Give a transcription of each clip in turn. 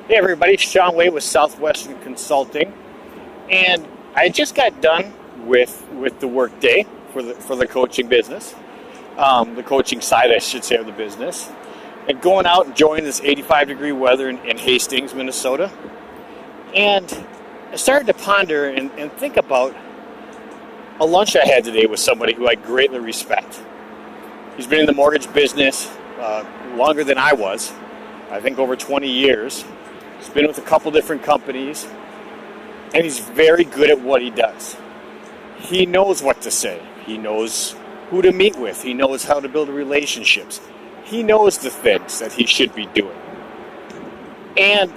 Hey everybody, Sean Way with Southwestern Consulting, and I just got done with the work day for the coaching business, the coaching side, I should say, of the business, and going out and enjoying this 85-degree weather in Hastings, Minnesota. And I started to ponder and think about a lunch I had today with somebody who I greatly respect. He's been in the mortgage business longer than I was, I think over 20 years. He's been with a couple different companies, and he's very good at what he does. He knows what to say. He knows who to meet with. He knows how to build relationships. He knows the things that he should be doing. And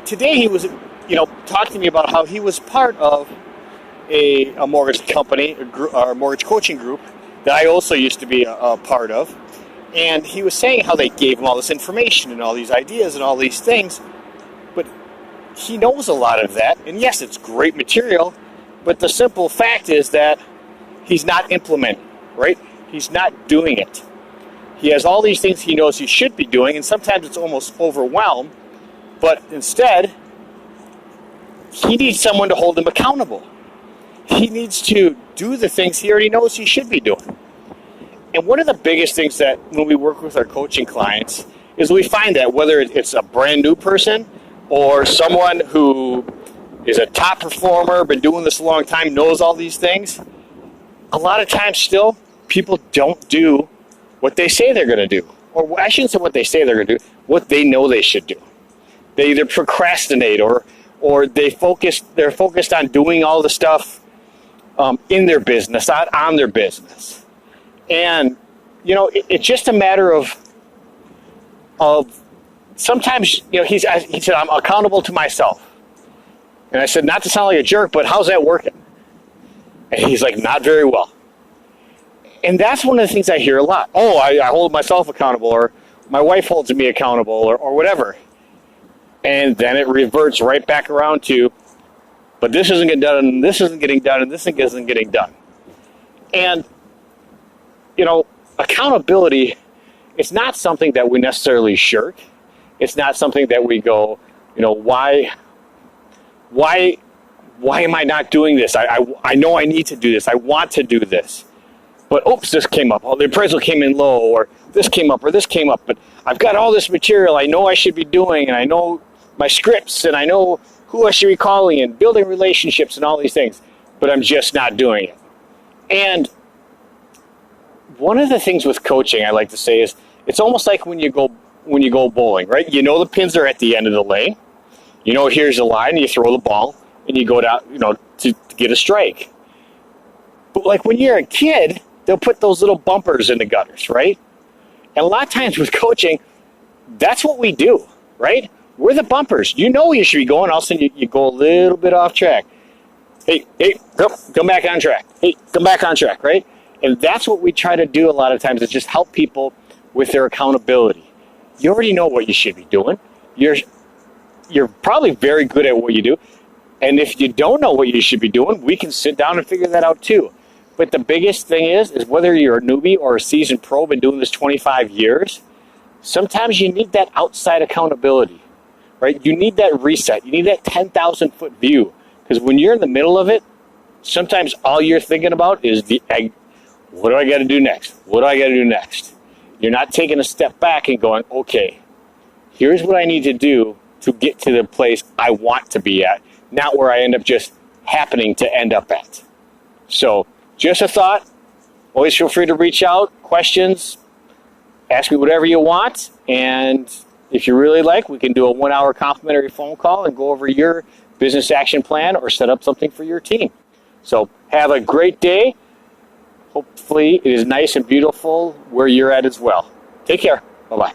today he was, talking to me about how he was part of a mortgage company, a mortgage coaching group that I also used to be a part of. And he was saying how they gave him all this information and all these ideas and all these things. But he knows a lot of that. And yes, it's great material. But the simple fact is that he's not implementing, right? He's not doing it. He has all these things he knows he should be doing. And sometimes it's almost overwhelmed. But instead, he needs someone to hold him accountable. He needs to do the things he already knows he should be doing. And one of the biggest things that when we work with our coaching clients is we find that whether it's a brand new person or someone who is a top performer, been doing this a long time, knows all these things, a lot of times still people don't do what they say they're going to do. Or I shouldn't say what they say they're going to do, what they know they should do. They either procrastinate or they're focused on doing all the stuff in their business, not on their business. And, it's just a matter of sometimes, he said, I'm accountable to myself. And I said, not to sound like a jerk, but how's that working? And he's like, not very well. And that's one of the things I hear a lot. Oh, I hold myself accountable, or my wife holds me accountable, or whatever. And then it reverts right back around to, but this isn't getting done, and this isn't getting done, and this isn't getting done. And accountability is not something that we necessarily shirk. It's not something that we go, why am I not doing this? I know I need to do this. I want to do this. But oops, this came up. Oh, the appraisal came in low, or this came up, or this came up. But I've got all this material I know I should be doing, and I know my scripts, and I know who I should be calling, and building relationships, and all these things. But I'm just not doing it. And one of the things with coaching I like to say is it's almost like when you go bowling, right? The pins are at the end of the lane. Here's the line, you throw the ball, and you go down, to get a strike. But like when you're a kid, they'll put those little bumpers in the gutters, right? And a lot of times with coaching, that's what we do, right? We're the bumpers. You should be going, all of a sudden you go a little bit off track. Hey, come back on track. Hey, come back on track, right? And that's what we try to do a lot of times, is just help people with their accountability. You already know what you should be doing. You're probably very good at what you do. And if you don't know what you should be doing, we can sit down and figure that out too. But the biggest thing is whether you're a newbie or a seasoned pro, been doing this 25 years, sometimes you need that outside accountability, right? You need that reset. You need that 10,000-foot view. Because when you're in the middle of it, sometimes all you're thinking about is what do I got to do next? What do I got to do next? You're not taking a step back and going, okay, here's what I need to do to get to the place I want to be at, not where I end up just happening to end up at. So just a thought. Always feel free to reach out, questions, ask me whatever you want. And if you really like, we can do a 1-hour complimentary phone call and go over your business action plan or set up something for your team. So have a great day. Hopefully it is nice and beautiful where you're at as well. Take care. Bye-bye.